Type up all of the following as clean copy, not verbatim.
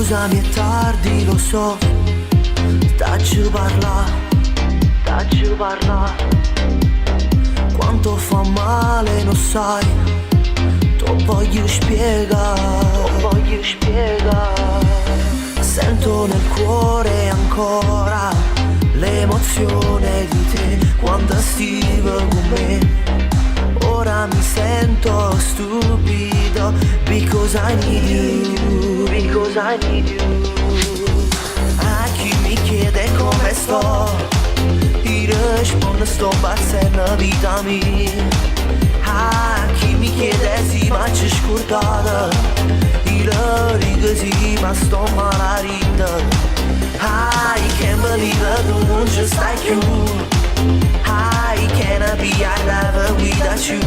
Scusami è tardi, lo so, tacci parla, quanto fa male, non sai, tu voglio spiegare, sento nel cuore ancora l'emozione di te quando stivi con me. Ora mi sento stupido because I need you. A chi mi chiede come sto, ti rispondo sto bazzendo vita mia. A chi mi chiede sì ma c'è scordata, io dico sì ma sto malarita. I can't believe it, tu non ci stai più. I can't be alive without you.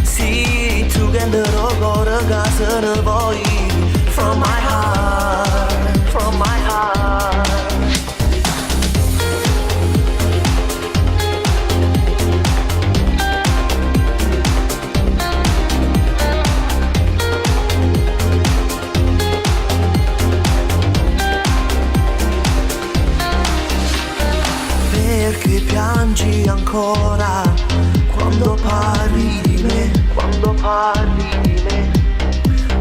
See, together go to casa ne voi. From my heart, from my heart. Perché piangi ancora quando parli di me,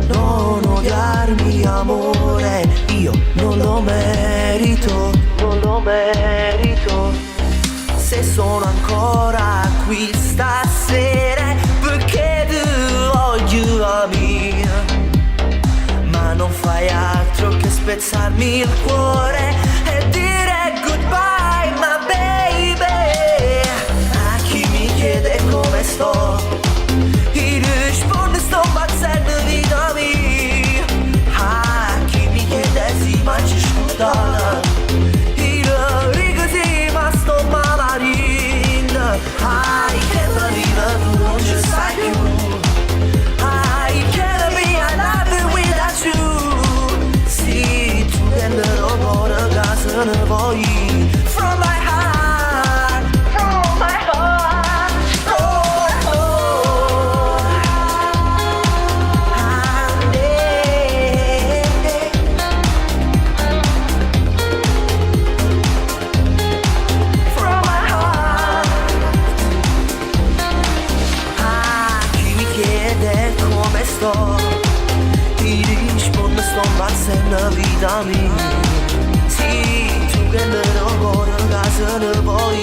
non odiarmi amore, io non lo merito, se sono ancora qui stasera perché ti voglio a me, ma non fai altro che spezzarmi il cuore e dire goodbye my baby. A chi mi chiede come sto, ti rispondo sto bazzendo vita mia. A chi mi chiede sì ma ci scusa, io dico sì ma sto malarina. I can't believe it, tu non ci stai più. I can't be alive without you. Sì, tu che ora casa ne vuoi. From my heart, from my heart, oh, oh. From my heart. Ah, chi mi chiede come sto, ti rispondo sto impazzendo vita mia. Sì, tu che ne ora casa ne vuoi.